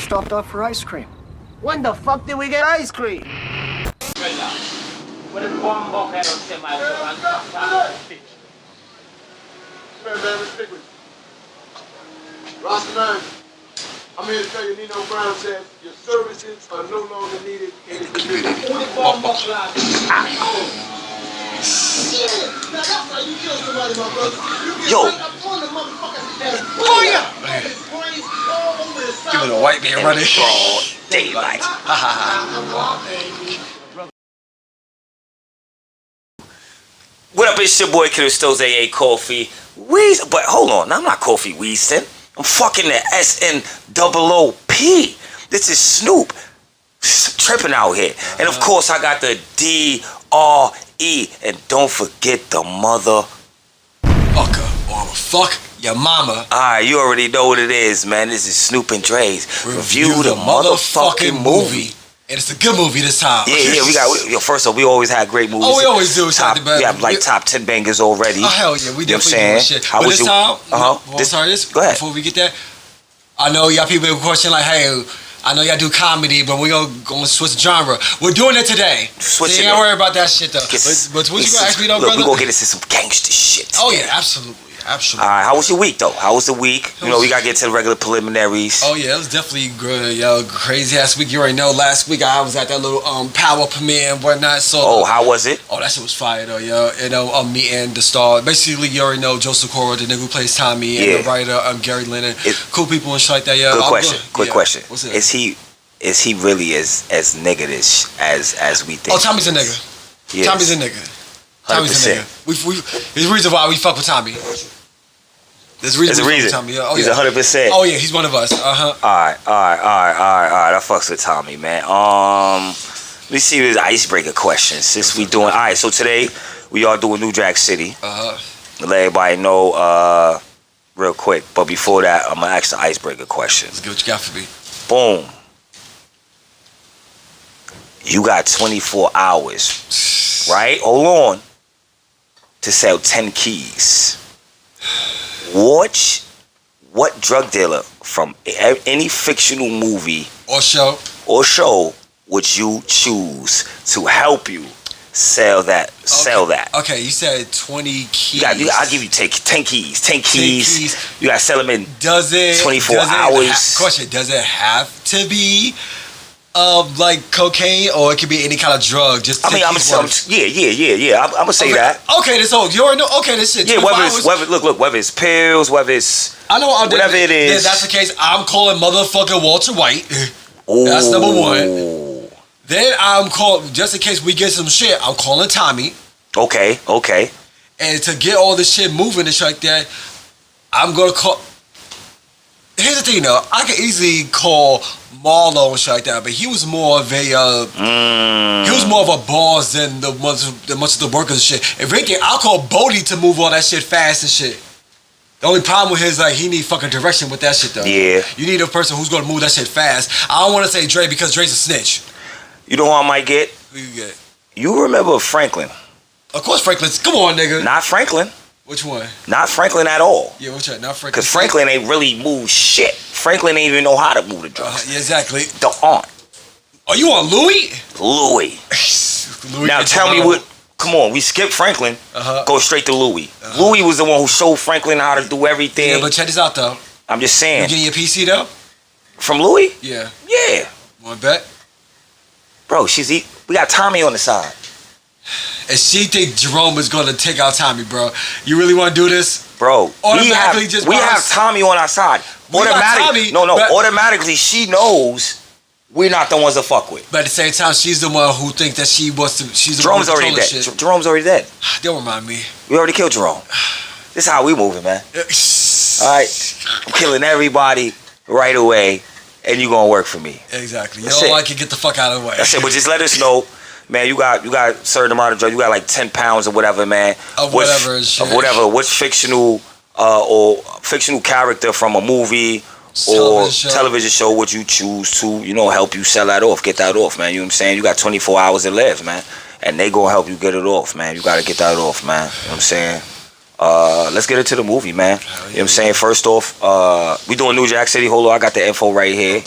stopped off for ice cream. When the fuck did we get ice cream? Rasta, I'm here to tell you Nino Brown said your services are no longer needed in the community. Yo. Give it a white man running. Broad daylight. What up, it's your boy Kiddo Stoves, A.A. Coffee. But hold on, I'm not Coffee Weaston. I'm fucking the SNOOP. This is Snoop. Tripping out here. And of course, I got the D-R-E. And don't forget the mother. Fuck your mama. Alright, you already know what it is, man. This is Snoop&Dre's Review the motherfucking movie. And it's a good movie this time. Yeah, we got. First off, we always had great movies. Oh, we always do. We have like top 10 bangers already. Oh, hell yeah, we definitely do shit. But this time, Go ahead. Before we get there, I know y'all people have a question like, hey, I know y'all do comedy, but we're gonna switch genre. We're doing it today. So you ain't worry about that shit though. But what you gonna ask me though, brother? We're gonna get into some gangster shit today. Oh yeah, absolutely. Absolutely. Alright, how was your week though? How was the week? You know, we gotta get to the regular preliminaries. Oh yeah, it was definitely good, yo. Crazy ass week. You already know. Last week I was at that little power premiere and whatnot. So how was it? Oh, that shit was fire though, yo. You know, meeting the star. Basically, you already know Joe Sikora, the nigga who plays Tommy, and the writer Gary Lennon. Cool people and shit like that, yo. Good question. Quick question. What's it? Is he really as niggerish as we think? Oh, Tommy's a nigga. Yes. Tommy's a nigga. 100%. Tommy's a nigga. There's a reason why we fuck with Tommy. There's a reason. Tommy. Oh, he's 100%. Oh yeah, he's one of us. Alright. I fucks with Tommy, man. Let me see this icebreaker questions. Since we doing alright, so today we are doing New Jack City. Let everybody know real quick. But before that, I'm gonna ask the icebreaker question. Let's get what you got for me. Boom. You got 24 hours, right? Hold on. To sell 10 keys. Watch what drug dealer from any fictional movie or show would you choose to help you sell that? Okay, you said 20 keys. I'll give you 10 keys. 10 keys. You gotta sell them in 24 hours. Question: does it have to be like cocaine, or it could be any kind of drug? Just I'm gonna say that. Okay, this whole you already know. Okay, this shit. Yeah, whether it's pills, whether it's whatever it is. If that's the case, I'm calling motherfucking Walter White. That's number one. Then I'm calling, just in case we get some shit, I'm calling Tommy. Okay. And to get all this shit moving and shit like that, I'm gonna call. Here's the thing though, I could easily call Marlo and shit like that, but he was more of a boss than much of the workers and shit. If Ricky, I'll call Bodie to move all that shit fast and shit. The only problem with him is like he need fucking direction with that shit though. Yeah. You need a person who's gonna move that shit fast. I don't wanna say Dre because Dre's a snitch. You know who I might get? Who you get? You remember Franklin? Of course Franklin's. Come on, nigga. Not Franklin. Which one? Not Franklin at all. Yeah, which one? Not Franklin. Because Franklin ain't really moved shit. Franklin ain't even know how to move the drugs. Yeah, exactly. The aunt. Are you on Louis? Louis. Now tell me what. Come on, we skip Franklin. Go straight to Louis. Louis was the one who showed Franklin how to do everything. Yeah, but check this out though. I'm just saying. You getting your PC though? From Louis? Yeah. Yeah. Want to bet? Bro, we got Tommy on the side. And she think Jerome is gonna take out Tommy, bro. You really want to do this? Bro, we have Tommy on our side. Automatically she knows we're not the ones to fuck with. But at the same time, she's the one who thinks that she wants to. She's the Jerome's one already dead. shit. Jerome's already dead. Don't remind me. We already killed Jerome. This is how we moving, man. Alright? I'm killing everybody right away, and you gonna work for me. Exactly. You don't like it, get the fuck out of the way. That's it, but just let us know. Man, you got a certain amount of drugs. You got like 10 pounds or whatever, man. Of whatever. Which fictional character from a movie or television show would you choose to, help you sell that off, get that off, man? You know what I'm saying? You got 24 hours to live, man. And they gonna help you get it off, man. You gotta get that off, man. You know what I'm saying? Let's get into the movie, man. You know what I'm saying? First off, we doing New Jack City. Hold on, I got the info right here.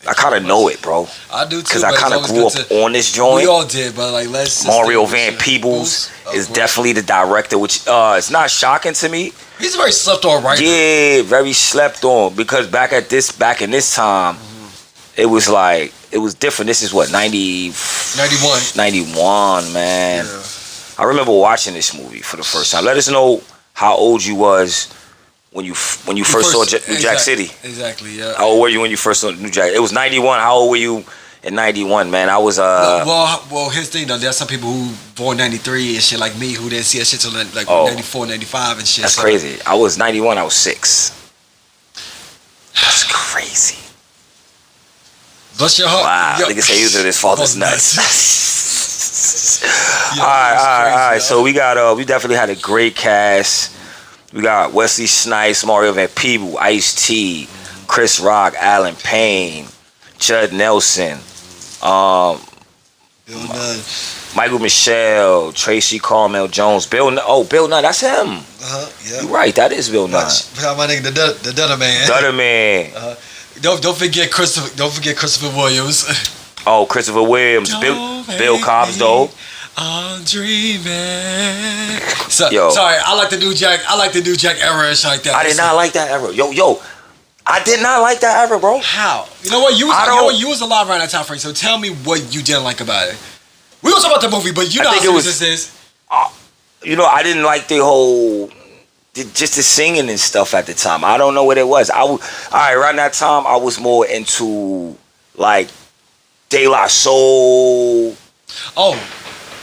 I kind of know it, bro. I do too. Because I kind of grew up on this joint. We all did, but like let's. Mario Van Peebles is definitely the director, which it's not shocking to me. He's a very slept on writer. Yeah, very slept on. Because back in this time, it was like it was different. This is what 91, man. Yeah. I remember watching this movie for the first time. Let us know how old you was when you first saw New Jack City. Exactly, yeah. How old were you when you first saw New Jack? It was 91. How old were you in 91, man? I was Well, here's the thing though. There's some people who born 93 and shit like me who didn't see that shit till like 94, 95 and shit. That's crazy. I was 91. I was 6. That's crazy. Bless your heart. Wow. Nigga say you to this father's nuts. Yeah, all right. So we definitely had a great cast. We got Wesley Snipes, Mario Van Peebles, Ice-T, Chris Rock, Alan Payne, Judd Nelson, Michael Michelle, Tracy Carmel Jones, Bill Nunn, that's him. Yeah. You're right, that is Bill Nunn. My nigga, the Dutter Man. Dutter Man. Don't forget Christopher Williams. Oh, Christopher Williams, Bill Cobb's though. I'm dreaming. Sorry, I like the New Jack era and shit like that. I did not like that era. Yo, I did not like that era, bro. How? You know what? You was alive around that time frame. So tell me what you didn't like about it. We gonna talk about the movie, but you know how serious this is. I didn't like the whole, just the singing and stuff at the time. I don't know what it was. Around that time, I was more into like De La Soul. Oh.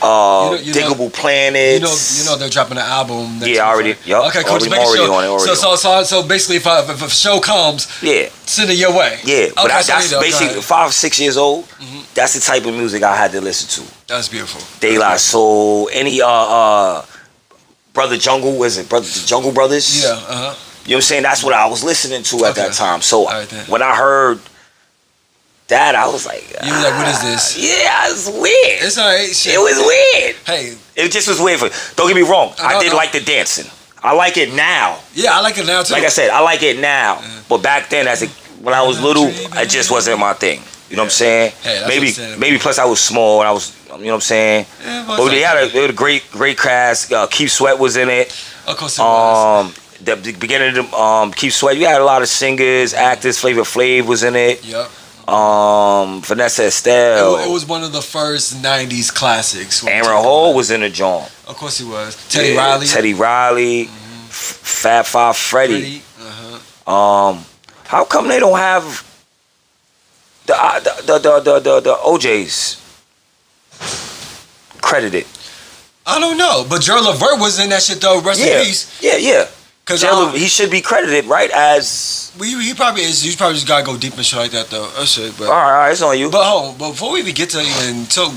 Diggable Planets. You know they're dropping an album. Yeah, already. Yep. Okay, cool. Just make sure. So basically, if a show comes, send it your way. Yeah, but that's basically 5, 6 years old. Mm-hmm. That's the type of music I had to listen to. That's beautiful. De La Soul, any Brother Jungle, the Jungle Brothers? Yeah. You know what I'm saying? That's what I was listening to at that time. So when I heard that, I was like, you were like, what is this? Yeah, it's weird. It's alright. It was weird. Hey, it just was weird. Don't get me wrong. I did like the dancing. I like it now. Yeah, I like it now too. Like I said, I like it now. But back then, when I was little, it just wasn't my thing. You know what I'm saying? Hey, maybe plus I was small and I was, you know what I'm saying? Yeah, but they had a great cast. Keith Sweat was in it. Of course it was. The beginning of Keith Sweat, you had a lot of singers, actors. Flavor Flav was in it. Yep. Vanessa Estelle. It was one of the first 90s classics. Aaron Hall was in the joint. Of course he was. Teddy Riley. Mm-hmm. Fat Five Freddy. How come they don't have the OJs credited? I don't know, but Gerald Levert was in that shit though. Rest in peace. Yeah. Because he should be credited, right? As he probably is. You probably just gotta go deep and shit like that, though. That shit. But all right, it's on you. But before we even get to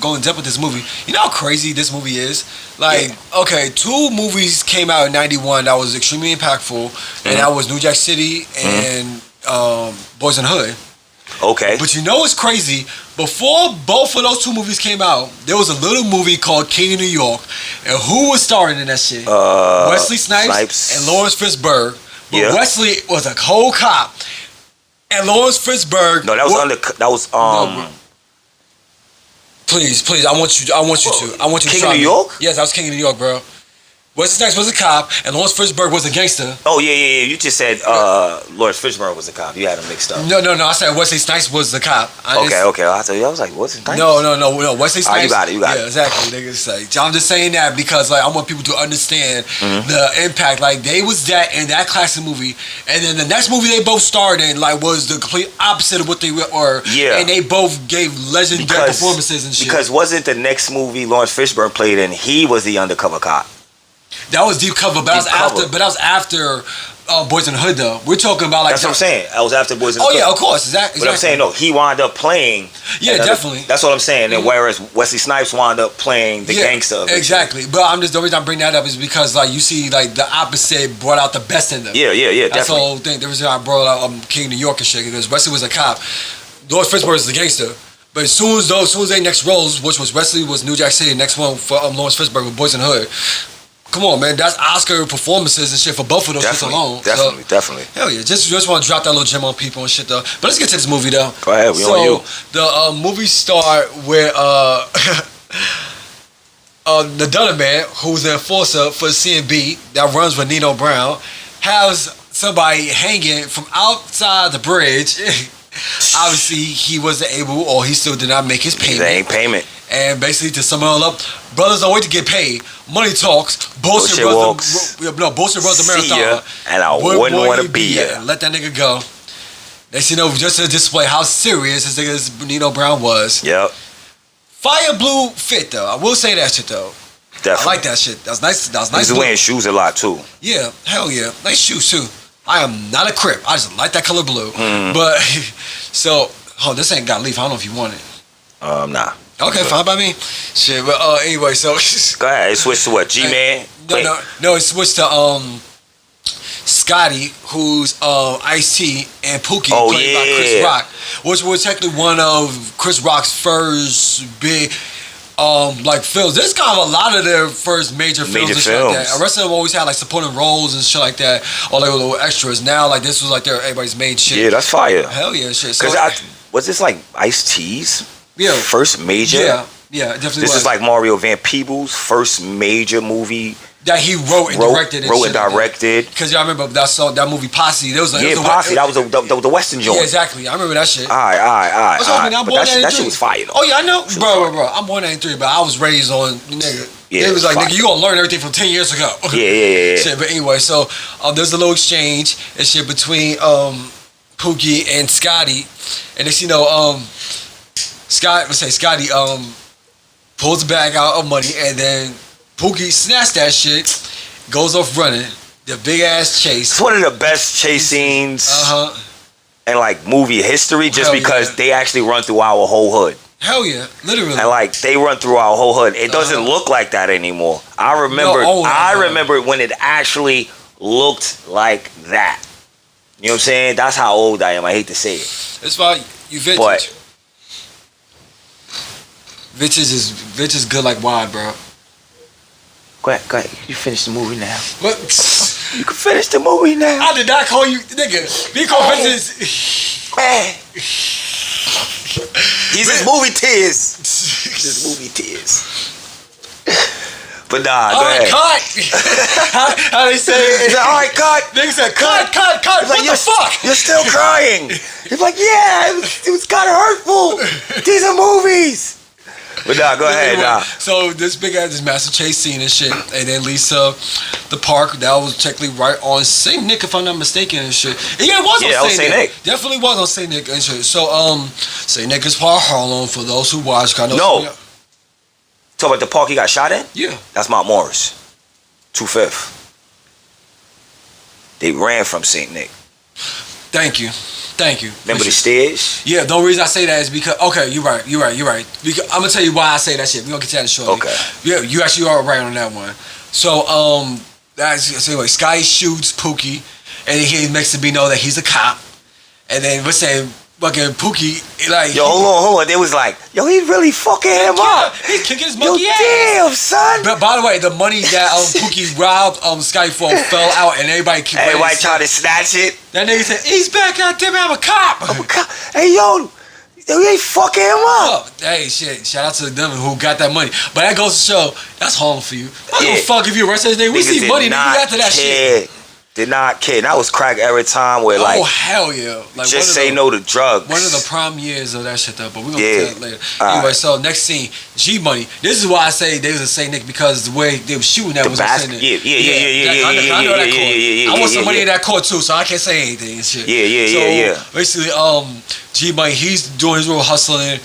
go in depth with this movie, you know how crazy this movie is. Like, okay, 2 movies came out in '91 that was extremely impactful, and that was New Jack City and Boys in the Hood. Okay. But you know what's crazy? Before both of those 2 movies came out, there was a little movie called King of New York. And who was starring in that shit? Wesley Snipes and Lawrence Fishburne. But Wesley was a whole cop. And Lawrence Fishburne. No, that was Please, I want you to. King of New York? Yes, that was King of New York, bro. Wesley Snipes was a cop, and Lawrence Fishburne was a gangster. Oh, yeah. You just said Lawrence Fishburne was a cop. You had him mixed up. No. I said Wesley Snipes was the cop. Okay. I was like, what's his name? No. Wesley Snipes. You got it. Yeah, exactly. Niggas I'm just saying that because I want people to understand the impact. Like, they was that in that classic movie, and then the next movie they both starred in was the complete opposite of what they were. Yeah. And they both gave legendary performances and shit. Because wasn't the next movie Lawrence Fishburne played in? He was the undercover cop. That was Deep Cover, but that was after Boys in the Hood, though. We're talking about That's what I'm saying. I was after Boys in the Hood. Oh yeah, of course, exactly. But I'm saying he wound up playing. Yeah, definitely. That's what I'm saying. And whereas Wesley Snipes wound up playing the gangster of it. Exactly. But the reason I bring that up is because you see the opposite brought out the best in them. Yeah. That's the whole thing. The reason I brought out King of New York and shit because Wesley was a cop, Lawrence Fishburne was the gangster. But as soon as they next roles, which was Wesley was New Jack City, next one for Lawrence Fishburne with Boys in the Hood. come on, man. That's Oscar performances and shit for both of those shits alone. Definitely. Hell yeah. Just want to drop that little gem on people and shit, though. But let's get to this movie, though. Go ahead. We on you. The movie start where the Dunner man, who's the enforcer for CNB that runs with Nino Brown, has somebody hanging from outside the bridge. Obviously, he wasn't able, or he still did not make his payment. They ain't payment. And basically, to sum it all up, brothers don't wait to get paid. Money talks. Bullshit runs the marathon. See ya, and I wouldn't want to be here. Let that nigga go. Just to display how serious this nigga Nino Brown was. Yep. Fire blue fit though. I will say that shit though. Definitely. I like that shit. That's nice. He's wearing shoes a lot too. Yeah, hell yeah. Nice shoes too. I am not a Crip. I just like that color blue. But so, this ain't got leaf. I don't know if you want it. Nah. Okay, fine by me. Shit, but anyway, so go ahead. It switched to what? G-Man? No, it switched to Scotty, who's Ice-T, and Pookie, played by Chris Rock, which was technically one of Chris Rock's first big films. This is kind of a lot of their first major films and shit like that. The rest of them always had like supporting roles and shit like that, or like little extras. Now, like this was like everybody's main shit. Yeah, that's fire. Hell yeah, shit. Because was this like Ice-T's first major? Yeah, definitely. This is like Mario Van Peebles' first major movie that he wrote and directed. Because y'all remember that movie Posse. There was Posse. That was the Western joint. Yeah, exactly. I remember that shit. All right. That shit was fire though. Oh yeah, I know, bro. I'm born in '93, but I was raised on nigga. Yeah, it was like, nigga, you gonna learn everything from 10 years ago. Yeah. Shit, but anyway, so there's a little exchange and shit between Pookie and Scotty, and it's Scotty pulls the bag out of money, and then Pookie snatched that shit, goes off running. The big ass chase. It's one of the best chase scenes in like movie history, just because they actually run through our whole hood. Hell yeah, literally. And like they run through our whole hood. It doesn't look like that anymore. I remember when it actually looked like that. You know what I'm saying? That's how old I am. I hate to say it. It's fine. You vintage. But vintage is good like wine, bro. Go ahead. You finish the movie now. What? You can finish the movie now. I did not call you, nigga. Be called vintage. Man. He's his movie tears. His movie tears. But nah, go ahead. Cut. How they say it? He's like, all right, cut. Nigga said, cut. He's like, what the fuck? You're still crying. He's like, yeah, it was kind of hurtful. These are movies. But nah, go ahead, nah. So this massive chase scene and shit, and then leads to the park. That was technically right on St. Nick, if I'm not mistaken, and shit. Yeah, it was on St. Nick. Definitely was on St. Nick and shit. So St. Nick is part of Harlem for those who watch. No. Talk about the park he got shot in? Yeah. That's Mount Morris. 25th. They ran from St. Nick. Thank you. Remember the stairs? Yeah, the only reason I say that is because, okay, you're right. Because, I'm going to tell you why I say that shit. We're going to get to that shortly. Okay. Yeah, you actually are right on that one. So, anyway, Sky shoots Pookie, and he makes it know that he's a cop. And then we're saying, fucking Pookie, like... Yo, hold on. They was like, yo, he really fucking him up. He's kicking his monkey ass. Damn, son. But by the way, the money that Pookie robbed Sky for fell out, and everybody tried to snatch it. That nigga said, he's back out there, I'm a cop. Hey, yo, he ain't fucking him up. Hey, shit, shout out to them who got that money. But that goes to show, that's home for you. I don't give a fuck if you arrest this nigga. We see money, nigga, after that shit. Did not care. That was crack every time where like... Oh, hell yeah. Like, just say no to drugs. One of the prime years of that shit though, but we're going to get that later. Anyway, so next scene, G-Money. This is why I say they was in St. Nick, because the way they were shooting that was in St. Nick. Yeah. I know that court. I want some money in that court too, so I can't say anything and shit. Yeah. Basically, G-Money, he's doing his little hustling,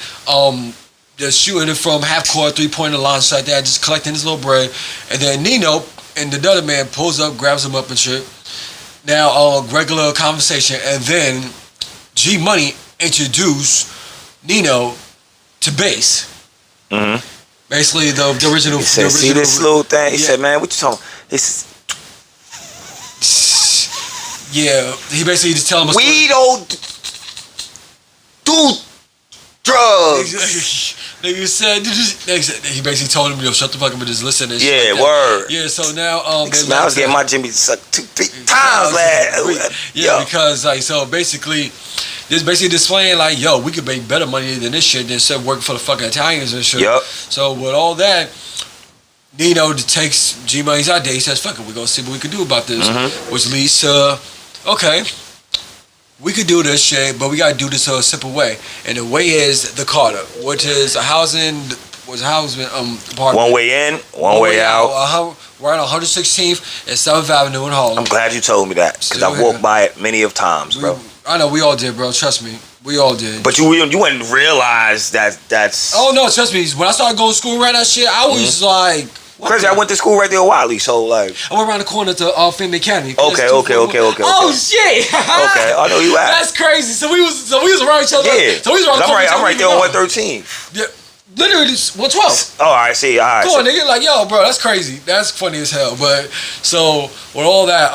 just shooting it from half court, 3-pointer line, shit like that, just collecting his little bread. And then Nino and the other man pulls up, grabs him up and shit. Now, regular conversation, and then G-Money introduced Nino to bass. Mm-hmm. Basically, the original... He said, see this little thing? He said, man, what you talking about? Yeah, he basically just tell him a story. We don't do drugs. Nigga said, he basically told him, yo, shut the fuck up and just listen and shit. Yeah, like word. Yeah, so now, I was getting my Jimmy sucked 2-3 times, lad. Yeah, because, like, so basically, this basically displaying, like, yo, we could make better money than this shit than instead of working for the fucking Italians and shit. Yep. So, with all that, Nino takes G-Money's idea. He says, fuck it, we're going to see what we can do about this. Which leads to, okay, we could do this shit, but we got to do this a simple way. And the way is the Carter, which is a housing apartment. One way in, one way out. We're on 116th and 7th Avenue in Harlem. I'm glad you told me that, because I walked by it many of times, bro. I know, we all did, bro. Trust me. We all did. But you wouldn't realize that's... Oh, no, trust me. When I started going to school around that shit, I was like... Crazy, I went to school right there in Wiley, so like... I went around the corner to Family Academy. Okay. Oh, shit. Okay, I know you at. That's crazy. So we was around each other. Yeah. So we was around I'm right there on 113. Yeah. Literally 112. Oh, I see. All right. Come on, nigga. Like, yo, bro, that's crazy. That's funny as hell. But, so, with all that,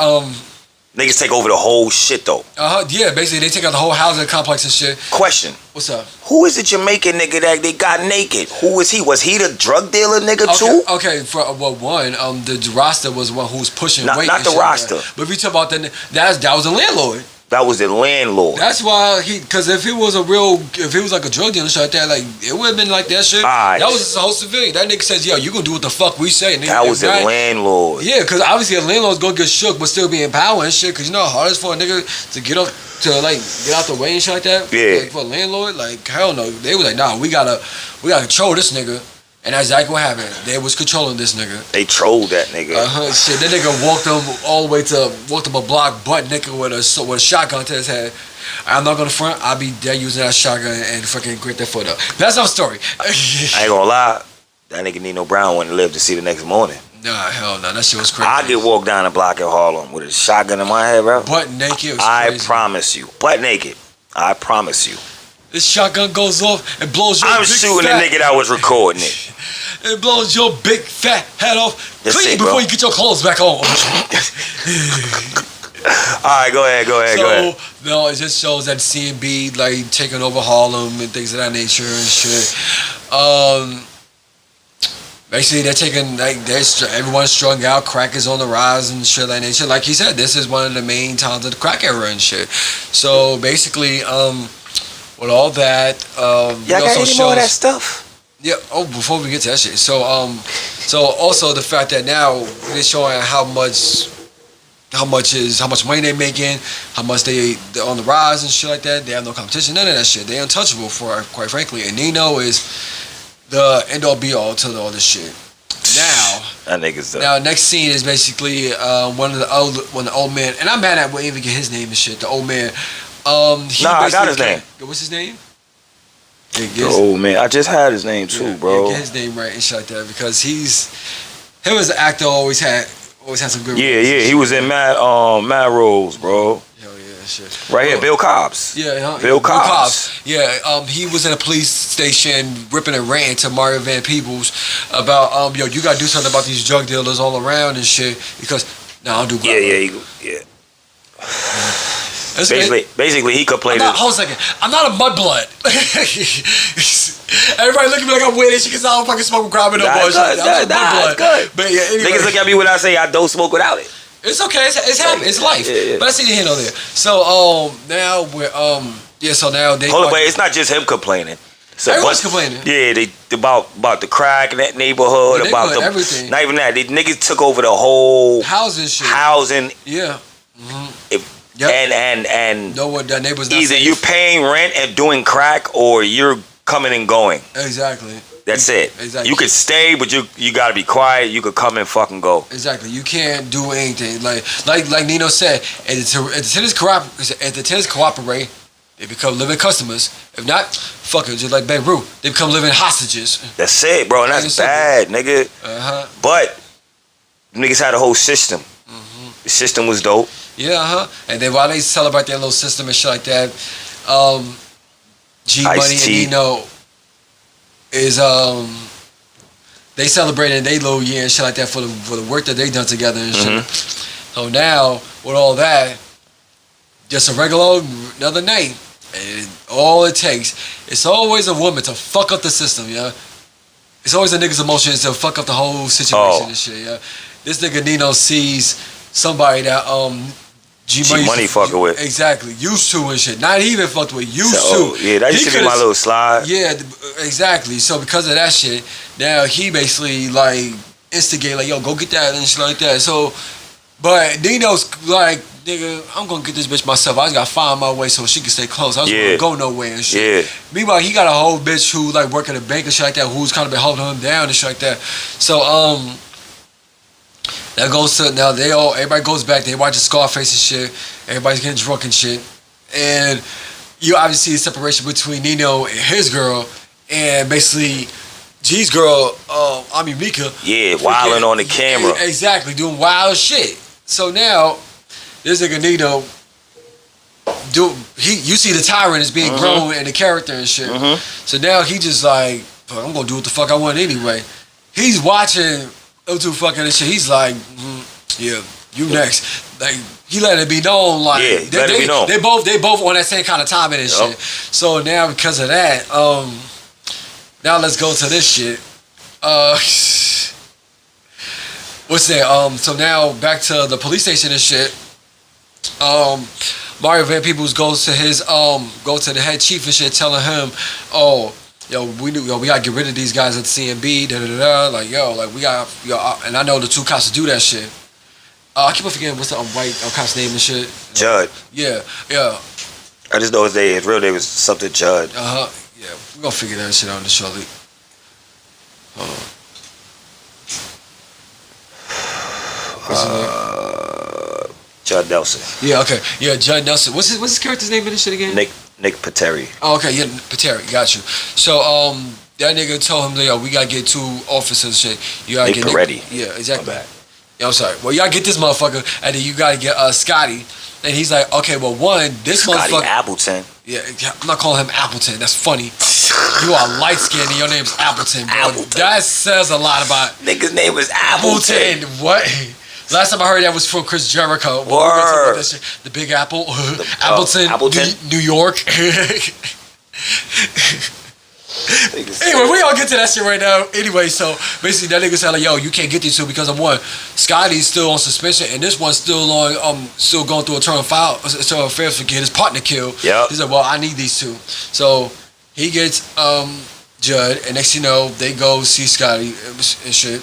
niggas take over the whole shit, though. Yeah, basically, they take out the whole housing complex and shit. Question. What's up? Who is the Jamaican nigga that they got naked? Who was he? Was he the drug dealer nigga, too? Okay, for one, the roster was one who was pushing weight. Not the roster. But if you talk about that was the landlord. That was the landlord. That's why because if it was like a drug dealer shit like that, like it would have been like that shit. Right. That was the whole civilian. That nigga says, yo, you gonna do what the fuck we say. Nigga, that was the landlord. Yeah, because obviously a landlord's gonna get shook, but still be in power and shit. Because you know how hard it's for a nigga to get up to like get out the way and shit like that. Yeah. Like, for a landlord, like hell no. They was like, nah, we gotta control this nigga. And that's exactly what happened. They was controlling this nigga. They trolled that nigga. Shit, that nigga walked him a block butt naked with a shotgun to his head. I'm not gonna front. I'll be there using that shotgun and fucking grip that foot up. That's our story. I ain't gonna lie. That nigga Nino Brown wouldn't live to see the next morning. Nah, hell no. That shit was crazy. I get walked down the block in Harlem with a shotgun in my head, bro. Butt naked. I promise you. Butt naked. I promise you. This shotgun goes off and blows your I'm shooting the nigga that was recording it. It blows your big fat head off clean before you get your clothes back on. Alright, go ahead. No, it just shows that CNB like taking over Harlem and things of that nature and shit. Basically, they're taking everyone's strung out. Crack is on the rise and shit like that. Like he said, this is one of the main times of the crack era and shit. So basically, with all that, y'all got any more of that stuff? Yeah. Oh, before we get to that shit, so also the fact that now they're showing how much money they making, how much they're on the rise and shit like that. They have no competition, none of that shit. They're untouchable quite frankly. And Nino is the end all be all to all this shit. Now, that nigga's done. Now, next scene is basically one of the old men, and I'm mad at what even get his name and shit. The old man. I got his name. What's his name? Oh man, I just had his name too, bro. Get his name right and shit like that because him as an actor always had some good. Yeah, he was in Mad Roles, bro. Hell yeah, shit. Right here, Bill Cobbs. Yeah, Bill Cobbs. Yeah, he was in a police station ripping and ranting to Mario Van Peebles about you gotta do something about these drug dealers all around and shit because I don't do. Yeah. Basically, he could play this. Hold a second. I'm not a mudblood. Everybody look at me like I'm weird and shit because I don't fucking smoke grab no more. That's good. But yeah, anyway. Niggas look at me when I say I don't smoke without it. It's okay. It's happy. It's life. Yeah. But I see the hint on there. So now we're so now they. Hold on, wait. It's not just him complaining. So everyone's complaining. Yeah, they about the crack in that neighborhood, about everything. Not even that. The niggas took over the whole housing shit. Yeah. Mm-hmm. Yep. And know what the neighbors not either safe. you're paying rent and doing crack or you're coming and going. Exactly. That's it. Exactly. You could stay, but you gotta be quiet. You could come and fucking go. Exactly. You can't do anything. Like Nino said, if the tenants cooperate, they become living customers. If not, fuck it, just like Beirut, they become living hostages. That's it, bro. And that's bad, nigga. But niggas had a whole system. The system was dope. Yeah, And then while they celebrate their little system and shit like that, G Money and Nino is they celebrating their little year and shit like that for the work that they done together and shit. So now with all that, just a regular another night And all it takes, it's always a woman to fuck up the system, yeah. It's always a nigga's emotions to fuck up the whole situation and shit, yeah. This nigga Nino sees somebody that G-Money fucking with. Exactly. Used to and shit. Not even fucked with. Used to. Yeah, that used to be my little slide. Yeah, exactly. So because of that shit, now he basically like instigate like, yo, go get that and shit like that. So, but Nino's like, nigga, I'm gonna get this bitch myself. I just gotta find my way so she can stay close. I just wanna go nowhere and shit. Yeah. Meanwhile, he got a whole bitch who like work at a bank and shit like that, who's kind of been holding him down and shit like that. So that goes to now everybody goes back, they watch Scarface and shit, everybody's getting drunk and shit. And you obviously see the separation between Nino and his girl and basically G's girl, Mika. Yeah, wilding on the camera. Exactly, doing wild shit. So now this nigga Nino, you see the tyrant is being grown in the character and shit. So now he just like, I'm gonna do what the fuck I want anyway. He's watching them two fucking and shit. He's like, yeah, you next. Like he let it be known. Like let it be known. They both on that same kind of timing and shit. So now because of that, now let's go to this shit. What's that? So now back to the police station and shit. Mario Van Peebles goes to the head chief and shit, telling him, oh, we gotta get rid of these guys at CMB, like, we got, and I know the two cops to do that shit. I keep on forgetting what's the white cop's name and shit. Judd. Yeah. I just know his real name was something Judd. Yeah, we're gonna figure that shit out in the show. Hold on. What's his name? Judd Nelson. Yeah, okay. Yeah, Judd Nelson. What's his character's name in this shit again? Nick Pateri. Oh, okay, yeah, Pateri, got you. So, that nigga told him, yo, we gotta get 2 officers and shit. You gotta Nick get Peretti. Yeah, exactly. Yeah, I'm sorry. Well, you gotta get this motherfucker, and then you gotta get Scotty. And he's like, okay, well, this Scotty motherfucker. Appleton. Yeah, I'm not calling him Appleton. That's funny. You are light skinned and your name's Appleton, bro. Appleton. That says a lot about. Nigga's name was Appleton. What? Last time I heard that was from Chris Jericho. Word. The Big Apple. Appleton. New York. Anyway, we all get to that shit right now. Anyway, so basically that nigga said like, yo, you can't get these two because of one, Scotty's still on suspension and this one's still on still going through a term affairs for getting his partner killed. Yeah. He said, well, I need these two. So he gets Judd, and next you know, they go see Scotty and shit.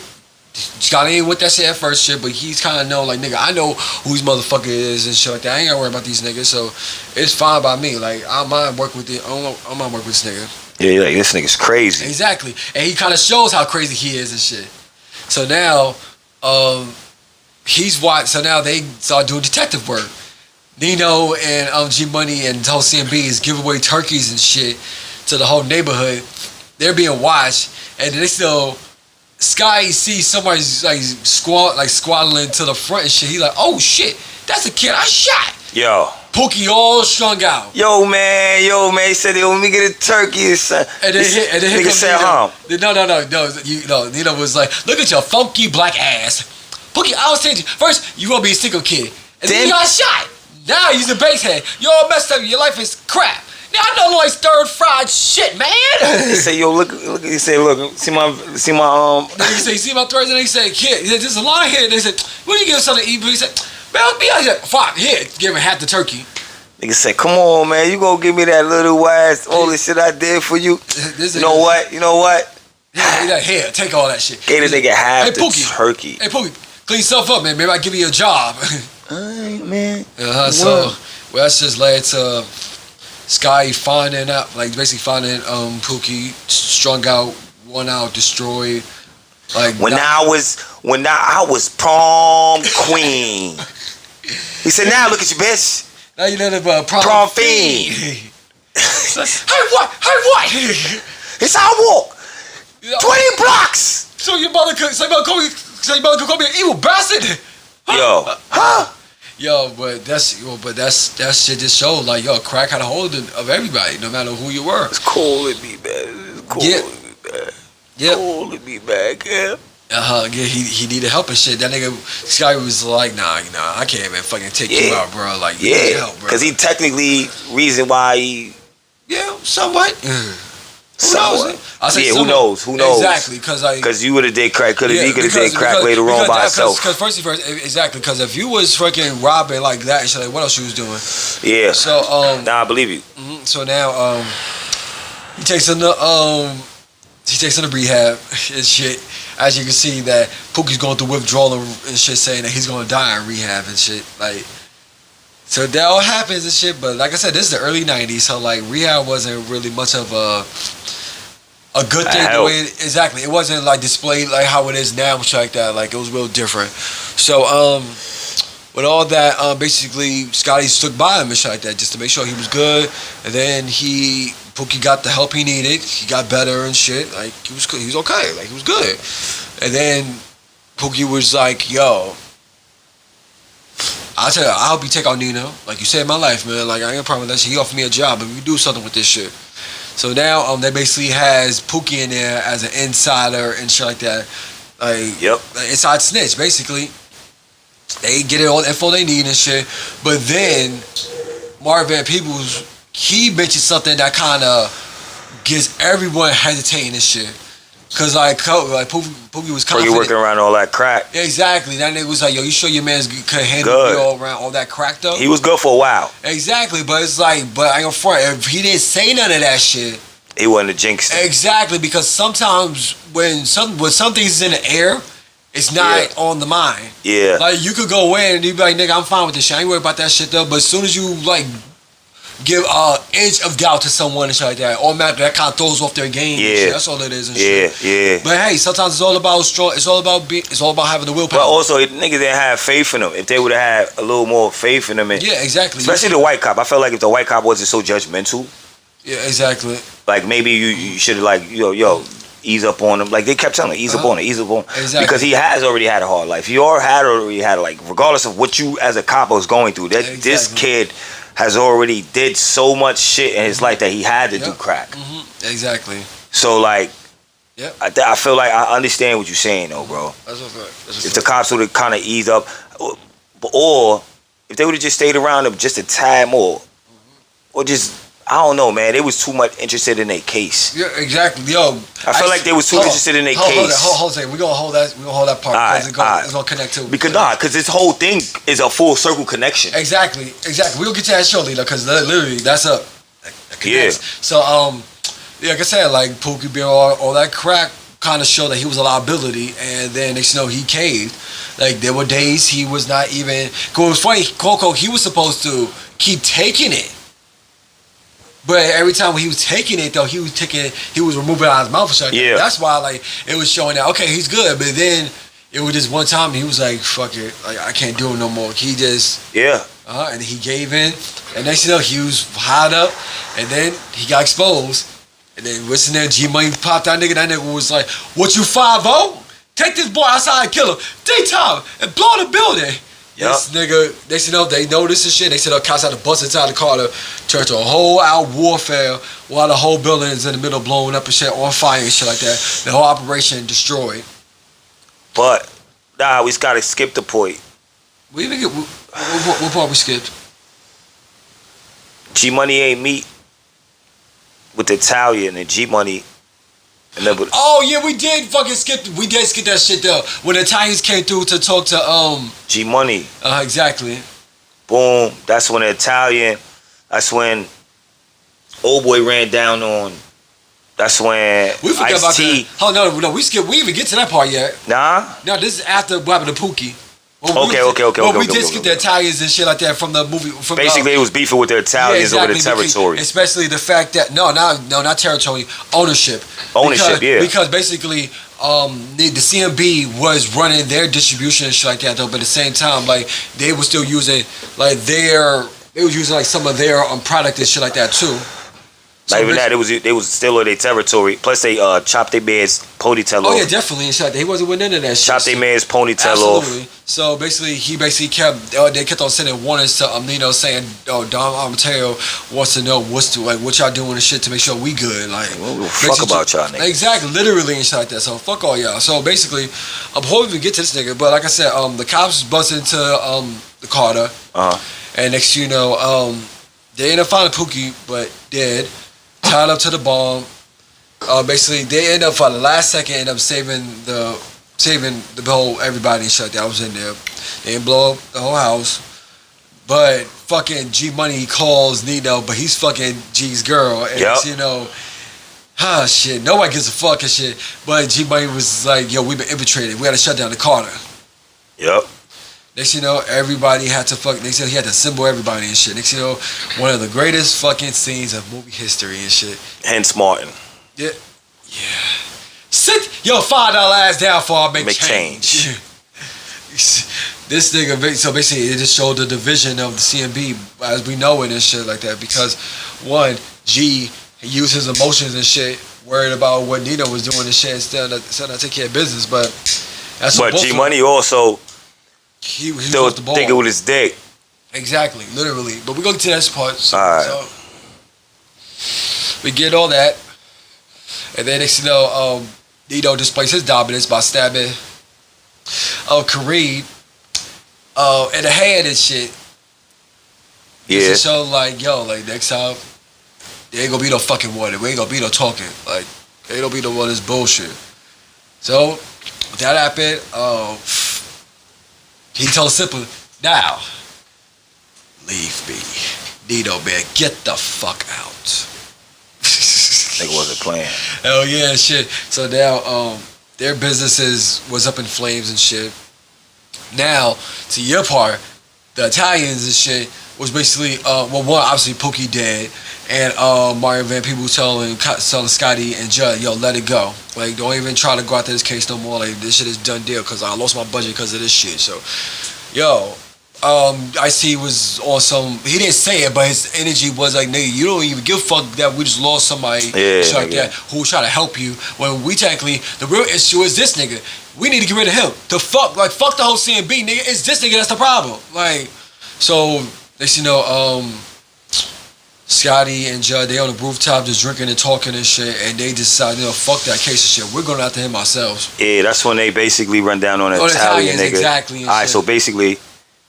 Scotty ain't with that shit at first shit, but he's kind of know like, nigga, I know who these motherfucker is and shit like that. I ain't gotta worry about these niggas, so it's fine by me. Like I mind work with this nigga. Yeah, like this nigga's crazy. Exactly, and he kind of shows how crazy he is and shit. So now, he's watched. So now they start doing detective work. Nino and G-Money and the whole CMB is giving away turkeys and shit to the whole neighborhood. They're being watched, and they still. Sky sees somebody's like squaddling to the front and shit. He like, oh shit, that's a kid I shot. Yo. Pookie all strung out. Yo man, he said, let me get a turkey. And then nigga said, No. Nino was like, look at your funky black ass. Pookie, I was telling you, first you gonna be a single kid, and then you got shot. Now he's a base head. You all messed up. Your life is crap. Now I know like stir fried shit, man. He said, yo, look. He said, look, see my. Then he said, you see my threads, and he said, kid. He said, there's a lot here. They said, what do you give something to eat? But he said, man, be out here. Fuck, here, give him half the turkey. Nigga said, come on, man, you gonna give me that little ass, all the shit I did for you. You know what? Yeah, he like, here, take all that shit. Gave the nigga half the turkey. Hey, Pookie, clean yourself up, man. Maybe I'll give you a job. Alright, man. So, well, that's just led to Sky finding out, like basically finding Pookie strung out, worn out, destroyed. Like when I was prom queen. He said, now look at you, bitch. Now you know the prom fiend. Hey, what? It's our walk. 20 blocks. So your mother could call me an evil bastard. Huh? Yo, but that shit just showed like, yo, crack had a hold of everybody, no matter who you were. It's cool to be bad. Cool to be back, yeah. Yeah, he needed help and shit. That nigga Sky was like, nah, I can't even fucking take you out, bro. Like, you need help, bro. Because he technically reason why Yeah, somewhat. Who knows? Who knows? Exactly, because you would have did crack. He could have did crack later on by himself. Because first, exactly. Because if you was freaking robbing like that, and shit, like what else you was doing? Yeah. So I believe you. So now he takes him to rehab and shit. As you can see that Pookie's going through withdrawal and shit, saying that he's gonna die in rehab and shit. Like, so that all happens and shit. But like I said, this is the early '90s, so like rehab wasn't really much of a good thing. The way exactly, it wasn't like displayed like how it is now and shit like that. Like it was real different. So with all that, basically Scotty stuck by him and shit like that just to make sure he was good. And then Pookie got the help he needed. He got better and shit. Like he was okay. Like he was good. And then Pookie was like, "Yo, I'll tell you, I hope you take out Nino. Like you saved my life, man. Like I ain't gonna promise that shit. He offered me a job, and we do something with this shit." So now they basically has Pookie in there as an insider and shit like that. Like inside snitch, basically. They get all the info they need and shit. But then Marvin Peoples, he mentioned something that kind of gets everyone hesitating and shit. Cause like Pookie was confident. You working around all that crack. Yeah, exactly. That nigga was like, "Yo, you sure your man's could handle you all around all that crack though?" He was good for a while. Exactly, but it's like, but I ain't gonna front. If he didn't say none of that shit, he wasn't a jinx. Exactly, because sometimes when something's is in the air, it's not on the mind. Yeah. Like you could go in and you be like, "Nigga, I'm fine with this shit. I ain't worried about that shit though." But as soon as you like give an inch of doubt to someone and shit like that, automatically that kind of throws off their game. And shit. That's all it is and shit. Yeah. But hey, sometimes it's all about strong. It's all about having the willpower. But also, niggas didn't have faith in them. If they would have had a little more faith in them, exactly. Especially the white cop. I felt like if the white cop wasn't so judgmental. Yeah, exactly. Like maybe you should have like yo. Ease up on him. Like they kept telling him, ease up on him. Exactly. Because he has already had a hard life. He already had like, regardless of what you as a cop was going through, this kid has already did so much shit in his life that he had to do crack. Exactly. So like, I feel like I understand what you're saying though, bro. That's what's if the cops would have kind of eased up, or if they would have just stayed around him just a tad more, or just. I don't know, man. They was too much interested in their case. Yeah, exactly. Yo, I feel like they was too interested in their case. Hold on. We're gonna hold that part because it's gonna connect to. Because this whole thing is a full circle connection. Exactly. We're gonna get to that shortly, though, because literally that's a connects. So like I said, like Pookie being all that crack kind of showed that he was a liability, and then next you know he caved. Like there were days he was not even. Cause it was funny, Coco. He was supposed to keep taking it. But every time when he was taking it though, he was removing it out of his mouth or something. Yeah. That's why like it was showing that okay, he's good. But then it was just one time he was like, fuck it, like I can't do it no more. He just and he gave in. And next thing you know, he was hot up, and then he got exposed. And then what's in there? G Money popped that nigga. That nigga was like, "What you 5-0? Take this boy outside and kill him. Daytime and blow the building." This nigga, they know this and shit. They said, cops had to bust inside the car to turn to a whole out warfare while the whole building is in the middle blowing up and shit, on fire and shit like that. The whole operation destroyed. But, we gotta skip the point. What part we skipped? G-Money ain't meet with the Italian and G-Money. Oh yeah, we did skip that shit though. When the Italians came through to talk to G Money. Exactly. Boom. That's when old boy ran down on. That's when we forgot about that. Oh no, we even get to that part yet. Nah. No, this is after what happened to Pookie. Okay. We did skip the Italians and shit like that from the movie. Basically, it was beefing with the Italians over the territory. Especially the fact that not territory, ownership. Because basically, the CMB was running their distribution and shit like that though. But at the same time, like they were still using like some of their product and shit like that too. So not even that, they was still in their territory. Plus, they chopped their man's ponytail off. Oh yeah, definitely. And shit, he wasn't with none of that shit. Chopped their man's ponytail absolutely. off. So basically, they kept on sending warnings to Nino saying, "Oh, Dom Armateo wants to know what y'all doing and shit to make sure we good." Like, fuck about y'all niggas. Exactly, literally and shit like that. So fuck all y'all. So basically, I'm hoping we get to this nigga. But like I said, the cops bust into the Carter, and next you know, they ended up finding Pookie, but dead. tied up to the bomb. Basically, they end up for the last second, end up saving the whole everybody and shit that was in there. They didn't blow up the whole house, but fucking G Money calls Nino, but he's fucking G's girl, and you know, shit, nobody gives a fuck and shit. But G Money was like, yo, we've been infiltrated. We got to shut down the Carter. Yep. Next you know, everybody had to fuck. Next you know, he had to assemble everybody and shit. Next you know, one of the greatest fucking scenes of movie history and shit. Hence Martin. Yeah. Sit your $5 ass down for I make change. This nigga, so basically it just showed the division of the CMB as we know it and shit like that, because one, G used his emotions and shit, worried about what Nino was doing and shit, instead of take care of business, but that's but G Money also he still thinking with his dick. Exactly, literally. But we're gonna get to that part. So, all right. So we get all that. And then next you know, Nino displays his dominance by stabbing Kareem in the hand and shit. Yeah. Just to show like, yo, like next time there ain't gonna be no fucking water. We ain't gonna be no talking. Like there ain't gonna be no one of this bullshit. So that happened. He told Simple, now leave me. Nino, man, get the fuck out. Nigga wasn't playing. Hell yeah, shit. So now, their businesses was up in flames and shit. Now, to your part, the Italians and shit was basically, well, one, obviously Pookie dead, and Mario Van Peebles telling Scotty and Judd, yo, let it go. Like, don't even try to go after this case no more. Like, this shit is done deal, because I lost my budget because of this shit. So, yo, Ice-T was on some, he didn't say it, but his energy was like, nigga, you don't even give a fuck that we just lost somebody like that who was trying to help you, when we technically, the real issue is this nigga. We need to get rid of him. Fuck the whole CMB, nigga. It's this nigga that's the problem. Like, so, next you know, Scotty and Judd, they on the rooftop just drinking and talking and shit, and they decide, you know, fuck that case and shit. We're going after him ourselves. Yeah, that's when they basically run down on an Italian nigga. Exactly. Alright, so basically,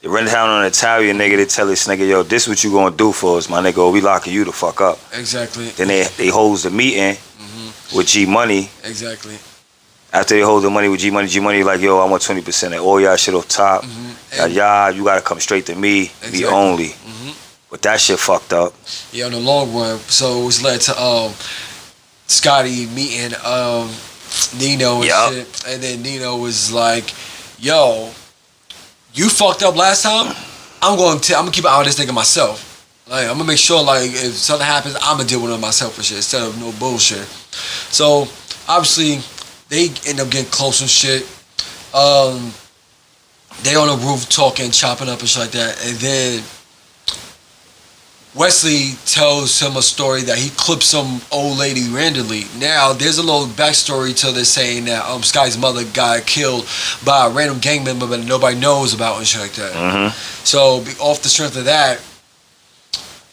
they run down on an Italian nigga, they tell this nigga, yo, this what you gonna do for us, my nigga, or we locking you the fuck up. Exactly. Then they holds the meeting with G Money. Exactly. After they hold the money with G Money like, yo, I want 20% of all y'all shit off top. You gotta come straight to me, me only. But that shit fucked up. Yeah, in the long run. So it was led to Scotty meeting Nino and shit. And then Nino was like, yo, you fucked up last time. I'm gonna keep an eye on this nigga myself. Like, I'm gonna make sure, like, if something happens, I'm gonna deal with it myself and shit instead of no bullshit. So obviously they end up getting close and shit. They on the roof talking, chopping up and shit like that, and then Wesley tells him a story that he clipped some old lady randomly. Now, there's a little backstory to this saying that Sky's mother got killed by a random gang member that nobody knows about and shit like that. So, off the strength of that,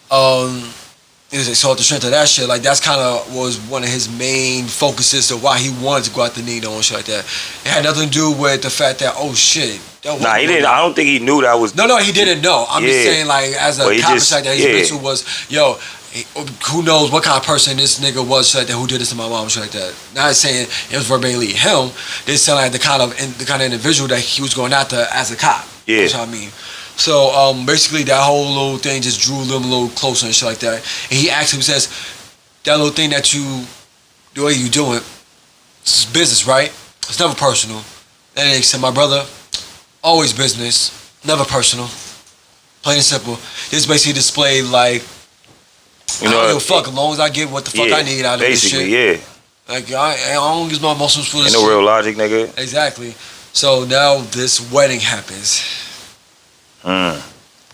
so off the strength of that shit, like, that's kind of was one of his main focuses of why he wanted to go after Nino and shit like that. It had nothing to do with the fact that, oh shit. Nah, he didn't. I don't think he knew that was. No, he didn't know. I'm just saying, like, as a cop like that, his mental was, yo, who knows what kind of person this nigga was like that, who did this to my mom, shit like that. Not saying it was verbatimly him. They sound like the kind of individual that he was going after as a cop. Yeah, that's what I mean. So basically, that whole little thing just drew them a little closer and shit like that. And he actually says, that little thing that the way you do it, it's business, right? It's never personal. And they said, my brother, always business, never personal. Plain and simple. This basically displayed like, I don't give a fuck as long as I get what the fuck I need out of this shit. Basically, Like, I don't use my muscles for this shit. Ain't no real logic, nigga. Exactly. So now this wedding happens.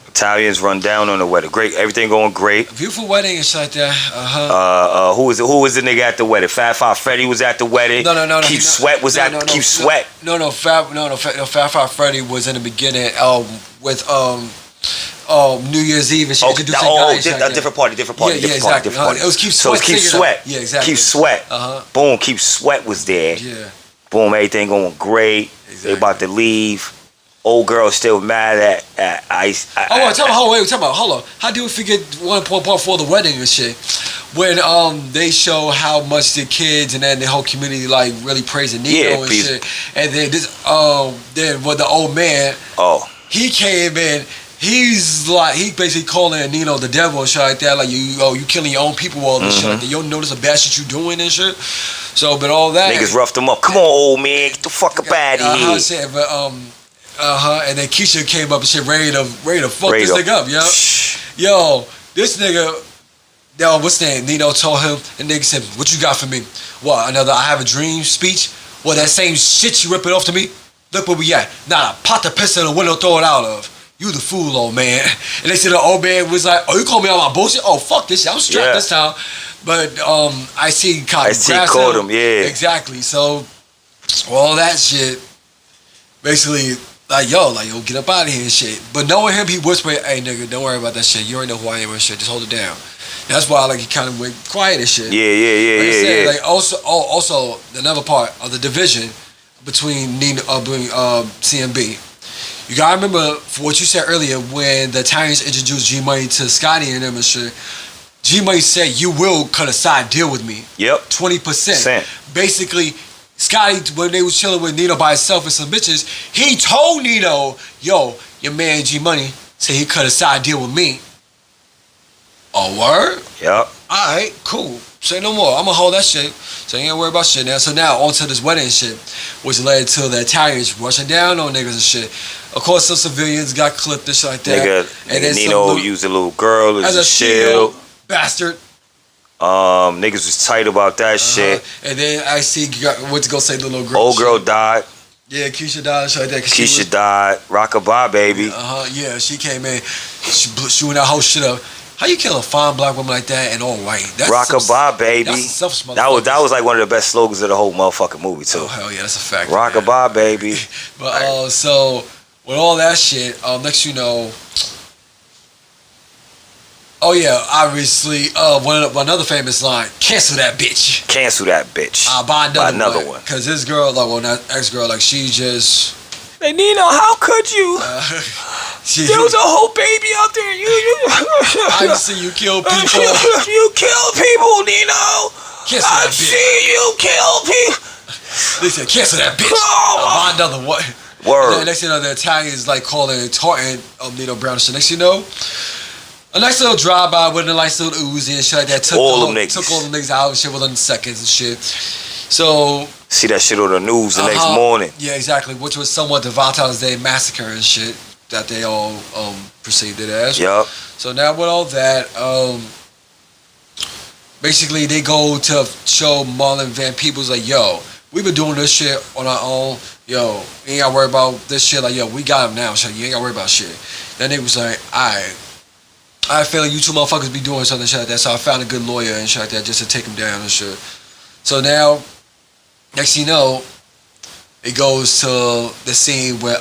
Italians run down on the wedding. Great, everything going great. Beautiful wedding and shit like that. Who was the nigga at the wedding? Fat Five Freddy was at the wedding. No. Keep Sweat was at Keep Sweat. No. Fat Five Freddy was in the beginning with New Year's Eve and shit. Different party. Yeah, exactly. It was Keep Sweat. So it's Keep Sweat. Yeah, exactly. Keep Sweat. Boom, Keep Sweat was there. Yeah. Boom, everything going great. Exactly. They about to leave. Old girl still mad at Ice. Hold on. How do we forget one point for the wedding and shit? when they show how much the kids and then the whole community like really praising Nino and shit, and then this then with the old man, he came in. He's like, he basically calling Nino the devil and shit like that. Like, you killing your own people, all this shit like that. You don't notice the bad shit you doing and shit. So, but all that. Niggas roughed him up. Come on, old man. Get the fuck up out of here. Shit, but, and then Keisha came up and shit, ready to fuck this nigga up, yo. Yo, this nigga, what's his name? Nino told him, and nigga said, what you got for me? What, another I have a dream speech? What, that same shit you ripping off to me? Look where we at. Nah, pot the piss in the window, throw it out of. You the fool, old man. And they said the old man was like, oh, you call me on my bullshit? Oh, fuck this shit. I'm strapped this time. But I see caught him, yeah. Exactly. So all that shit, basically, like, yo, get up out of here and shit. But knowing him, he whispered, hey, nigga, don't worry about that shit. You already know who I am and shit. Just hold it down. That's why, like, he kind of went quiet and shit. Yeah. Like, also, another part of the division between CMB. You gotta remember, for what you said earlier, when the Italians introduced G Money to Scotty and them and shit, G Money said, you will cut a side deal with me. Yep. 20%. Basically, Scotty, when they was chilling with Nino by himself and some bitches, he told Nino, yo, your man G Money said he cut a side deal with me. Oh, word? Yep. Alright, cool. Say no more. I'm gonna hold that shit. So you ain't worry about shit now. So now, on to this wedding and shit, which led to the Italians rushing down on niggas and shit. Of course, some civilians got clipped and shit like that. Nigga Nino used a little girl as a shield. Bastard. Niggas was tight about that shit. And then I see, went to go say the little girl. Old girl died. Yeah, Keisha died and shit like that. Keisha died. Rockabye, baby. Yeah, she came in. She went that whole shit up. How you kill a fine black woman like that and all white? Rockabye, baby. That was like one of the best slogans of the whole motherfucking movie too. Oh hell yeah, that's a fact. Rockabye, baby. But so with all that shit, next you know. Oh yeah, obviously, another famous line: "Cancel that bitch." Cancel that bitch. Buy another one. Cause this girl, like, well, not ex-girl, like, she just. Hey Nino, how could you? There was a whole baby out there. Obviously, you kill people. You kill people, Nino. Cancel that bitch. See you kill people. They said, cancel that bitch. Buy another one. Word. And then next thing you know, the Italians like calling and taunting Nino Brown. So next thing you know, a nice little drive-by with a nice little Uzi and shit like that. Took all them niggas out and shit within seconds and shit. So see that shit on the news the next morning. Yeah, exactly. Which was somewhat the Valentine's Day massacre and shit that they all perceived it as. Yup. So now with all that, basically they go to show Marlon Van Peebles like, yo, we've been doing this shit on our own. Yo, you ain't gotta worry about this shit. Like, yo, we got him now. So you ain't gotta worry about shit. Then they was like, alright, I feel like you two motherfuckers be doing something shit like that. So I found a good lawyer and shit like that just to take him down and shit. So now, next thing you know, it goes to the scene where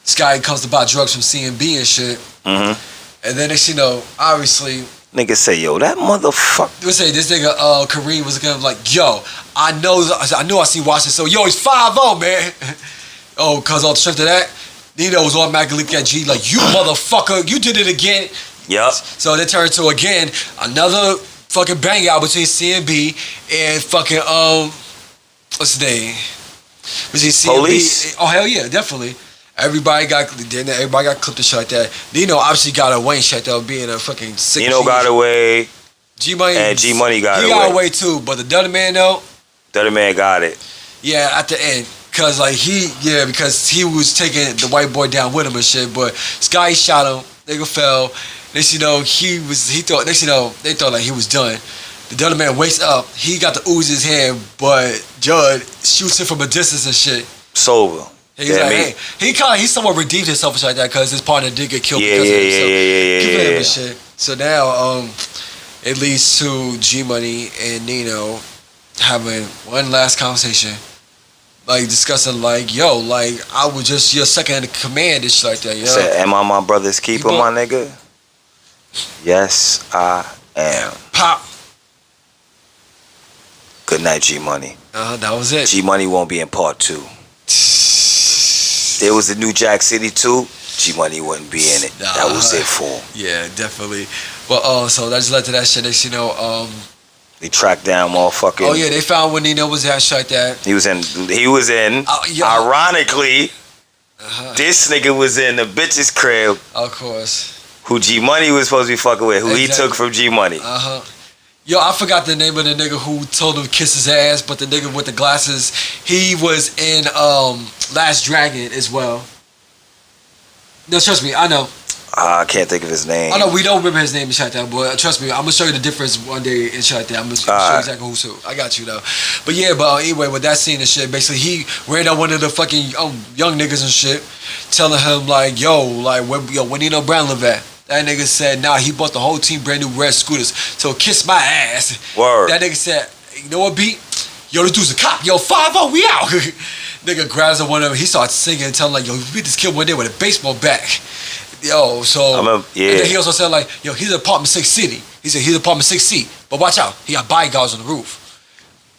Sky comes to buy drugs from CMB and shit. Mm-hmm. And then next thing you know, obviously, nigga say, yo, that motherfucker. Let's say this nigga Kareem was gonna be like, yo, I knew I seen Washington. So yo, he's 5-0, man. Oh, cause all the strength of that, Nino was automatically looking at G like, you motherfucker, you did it again. Yup. So they turned to again another fucking bang out between CMB and fucking what's the name? Between CMB. Police. Oh hell yeah, definitely. Everybody got clipped and shit like that. Nino obviously got away and shit though, being a fucking sick. Nino got away. G Money and G Money got away. He got away too, but the Dirty man though. Dirty man got it. Yeah, at the end. Cause like because he was taking the white boy down with him and shit, but Sky shot him, nigga fell. Next you know, they thought like he was done. The Dirty man wakes up, he got the ooze in his hand, but Judd shoots him from a distance and shit. Sober. He's like, hey, he somewhat redeemed himself and shit like that because his partner did get killed because of himself. Yeah. Shit. So now it leads to G Money and Nino having one last conversation. Like discussing like, yo, like I was just your second in command and shit like that, yo. Said, am I my brother's keeper, my nigga? Yes, I am. Pop. Good night, G Money. That was it. G Money won't be in part 2. There was the New Jack City 2. G Money wouldn't be in it. That was it for him. Yeah, definitely. But so that just led to that shit. They tracked down motherfucking. Oh yeah, they found when Nino was at shit like that. He was in. Ironically, this nigga was in the bitch's crib. Of course. Who G Money was supposed to be fucking with? Who he took from G Money? Yo, I forgot the name of the nigga who told him to kiss his ass, but the nigga with the glasses, he was in Last Dragon as well. No, trust me, I know. I can't think of his name. I know we don't remember his name and shit like that, but trust me, I'm gonna show you the difference one day and shit like that. I'm gonna show you exactly who's who. I got you though. But yeah, anyway, with that scene and shit, basically he ran up one of the fucking young niggas and shit, telling him like, where Nino Brown live at? That nigga said, nah, he bought the whole team brand new red scooters. So kiss my ass. Word. That nigga said, you know what, beat? Yo, this dude's a cop. Yo, 5-0, we out. Nigga grabs one of them. He starts singing and telling like, yo, we beat this kid one day with a baseball bat. Yo, so And then he also said like, yo, he's in apartment 6C. He said he's in apartment 6C. But watch out, he got bodyguards on the roof.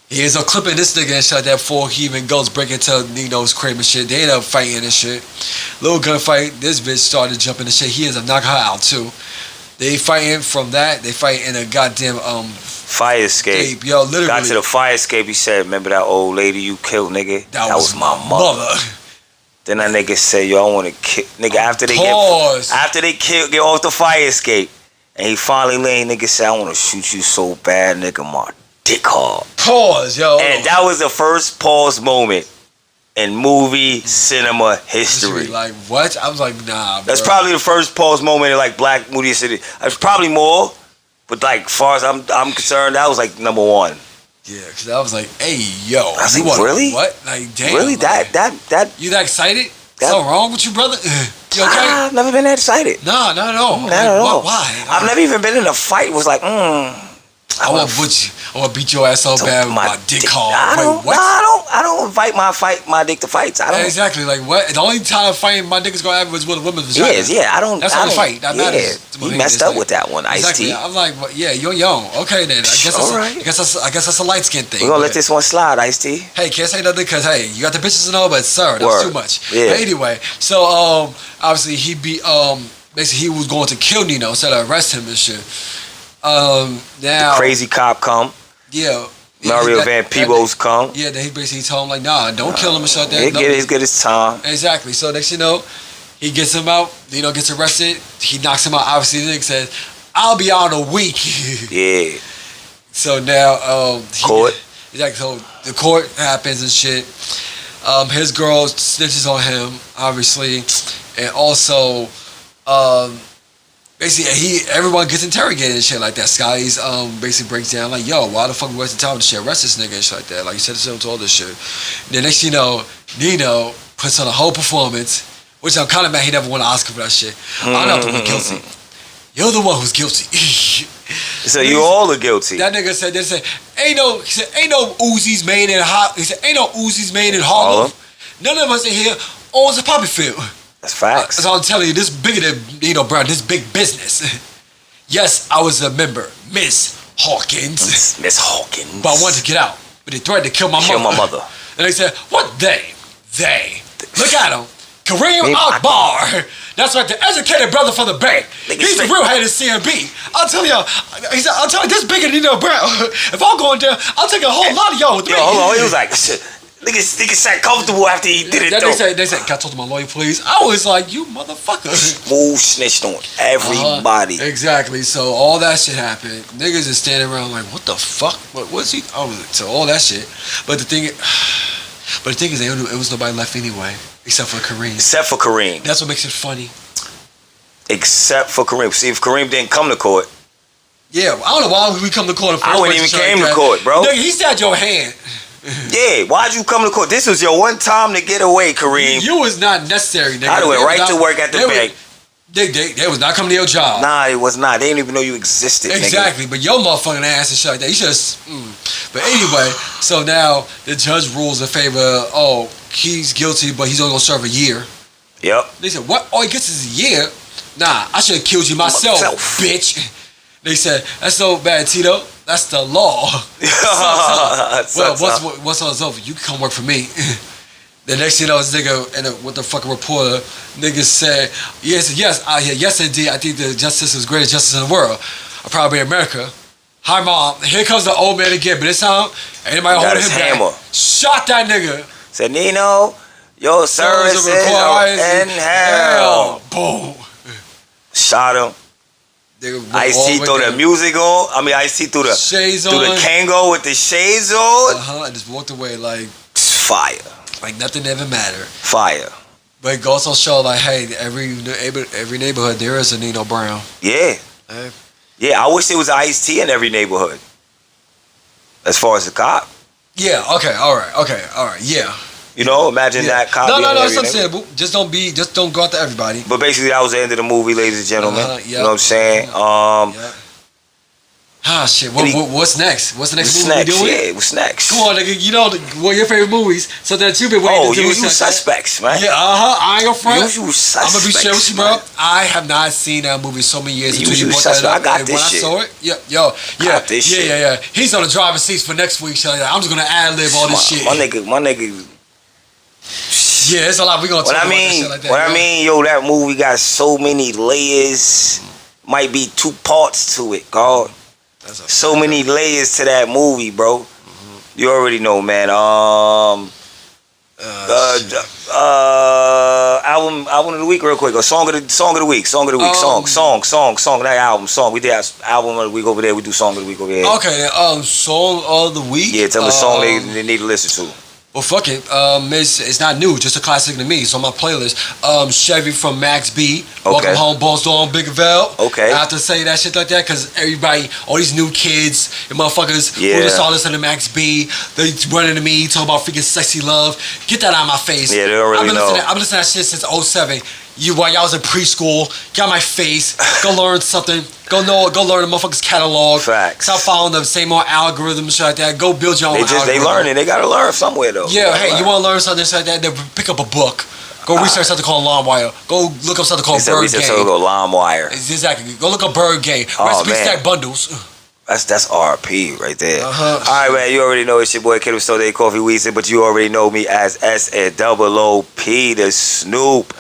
He ends up clipping this nigga and shit like that before he even goes break into Nino's crib and shit. They end up fighting and shit. Little gunfight. This bitch started jumping and shit. He ends up knocking her out too. They fighting from that. They fight in a goddamn fire escape. Yo, literally. Got to the fire escape. He said, "Remember that old lady you killed, nigga? That was my mother." Then that nigga said, "Yo, I want to kill nigga." After they get off the fire escape, and he finally laid. Nigga said, "I want to shoot you so bad, nigga, my dick hard." Pause, yo. And that was the first pause moment in movie cinema history. Like what? I was like, nah. That's probably the first pause moment in like Black movie city. There's probably more, but like far as I'm concerned, that was like number one. Yeah, because I was like, hey, yo. I was like, really? What? Like, damn. Really? Like, that. You that excited? Something wrong with you, brother? You okay? I've never been that excited. Nah, not at all. Not at all. Why? I've never even been in a fight. Was like, I want to beat your ass so bad with my dick hard. I don't invite my dick to fights. I don't. Exactly. Like what? The only time I fight my dick is gonna happen is with a woman's vagina. Yeah. I don't. That's not a fight. That matters. You messed up with that one, Ice-T. Exactly. I'm like, well, yeah, you're young. Okay then. I guess that's a light skin thing. We're gonna let this one slide, Ice-T. Hey, can't say nothing because hey, you got the bitches and all, but sir, that's too much. Yeah. But anyway, so obviously he beat basically he was going to kill Nino instead of arrest him and shit. Now the crazy cop come. Yeah. Mario Van Peebles come. Yeah, then he basically told him like, nah, don't kill him and shut that. He's get his time. Exactly. So next you know, he gets him out. Nino gets arrested. He knocks him out. Obviously, the nigga says, "I'll be out in a week." Yeah. So now, court. Exactly. So the court happens and shit. His girl snitches on him, obviously, and also, basically, everyone gets interrogated and shit like that. Scotty's basically breaks down like, yo, why the fuck we wasting time to shit? Arrest this nigga and shit like that. Like you said to all this shit. And then next you know, Nino puts on a whole performance, which I'm kind of mad he never won an Oscar for that shit. I'm not the one guilty. You're the one who's guilty. So you all are guilty. That nigga said, ain't no Uzis made in He said, ain't no Uzis made in Harlem. None of us in here owns a poppy field. That's facts. So I'm telling you, this bigger than Nino Brown, this big business. Yes, I was a member, Miss Hawkins. Miss Hawkins. But I wanted to get out. But they threatened to kill my mother. And they said, what they? They. Look at him. Kareem Akbar. That's right, the educated brother from the Bay. He's the real head of CMB. I'll tell you, this bigger than Nino Brown. If I'm going down, I'll take a whole lot of y'all with me. Yo, hold on. He was like, nigga sat comfortable after he did it, though. They said, can I talk to my lawyer, please? I was like, you motherfucker. Smooth snitched on everybody. Exactly. So all that shit happened. Niggas is standing around like, what the fuck? What's he? Oh, so all that shit. But the thing is, it was nobody left anyway, except for Kareem. That's what makes it funny. Except for Kareem. See, if Kareem didn't come to court. Yeah, I don't know why we come to court. I wouldn't even came to court, bro. Nigga, he said your hand. Yeah, why'd you come to court? This was your one time to get away, Kareem. You was not necessary, nigga. I went right to work at the bank. They was not coming to your job. Nah, it was not. They didn't even know you existed, exactly, nigga. But your motherfucking ass and shit like that. You just. But anyway, so now the judge rules in favor. Oh, he's guilty, but he's only gonna serve a year. Yep. They said, what? All he gets is a year? Nah, I should have killed you myself, bitch. They said, that's so bad, Tito. That's the law. Well, once it's over, you can come work for me. The next thing you know, this nigga and with the fucking reporter, nigga said, yes, indeed, I think the justice is the greatest justice in the world. Probably America. Hi, Mom. Here comes the old man again, but this time, anybody holding him back. Shot that nigga. Said, Nino, your services are in hell. Boom. Shot him. Ice-T throw the music on. I mean, Ice-T threw the shades on. Through the Kango with the shades on. And just walked away like fire. Like nothing ever mattered. Fire. But it also showed like, hey, every neighborhood there is a Nino Brown. Yeah. Yeah, I wish there was Ice-T in every neighborhood. As far as the cop. Yeah. Okay. All right. Yeah. You know, imagine that cop. No, it's understandable. Just don't go out to everybody. But basically, that was the end of the movie, ladies and gentlemen. You know what I'm saying? Shit. What's next? What's the next movie we doing? Yeah, what's next? Come on, nigga. You know one of your favorite movies. So that you've been waiting to do. You Suspects, man. Yeah, I ain't your friend. You Suspects. I'm gonna be straight with you, bro. I have not seen that movie so many years until you brought that up. I got this shit. When I saw it, yeah. He's on the driving seats for next week. So I'm just gonna ad-lib all this shit. My nigga. Yeah, it's a lot. We gonna talk about that shit like that. What I mean, yo, that movie got so many layers. Might be 2 parts to it, God. So many layers to that movie, bro. You already know, man. Album of the week, real quick. Or song of the week. Song. That album. We did album of the week over there. We do song of the week over here. Okay. Song of the week. Yeah, tell me the song they need to listen to. Well, fuck it. It's not new, just a classic to me. It's on my playlist. Chevy from Max B. Okay. Welcome home, Balls on Big Vel. Okay. I have to say that shit like that because everybody, all these new kids and motherfuckers who just all listen to Max B, they running to me, talking about freaking sexy love. Get that out of my face. Yeah, they don't really know. I've been listening to that shit since 07. While y'all was in preschool, get out my face, go learn something, go learn the motherfucker's catalog. Facts. Stop following the same old algorithms and shit like that. Go build your own algorithm. They learning. They gotta learn somewhere though. Yeah, hey, you wanna learn something like that? Then pick up a book. Go research something called LimeWire. Go look up something called Bird Game. LimeWire. Exactly. Go look up Bird Game. Recipe stack bundles. That's RP right there. All right, man. You already know it's your boy Kid with Soda Coffee Weezy, but you already know me as SNOOP, the Snoop.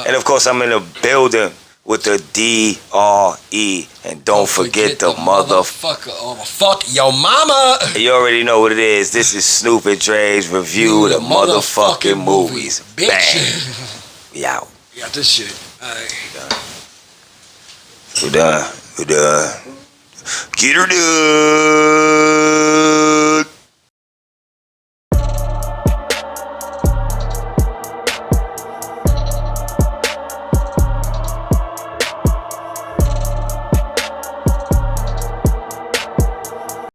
And of course, I'm in the building with the DRE, and don't forget the motherfucker. Oh, fuck your mama. You already know what it is. This is Snoop&Dre's review the motherfucking movies. Bitch. Bang. We out. We got this shit. All right. We're done. Get her done.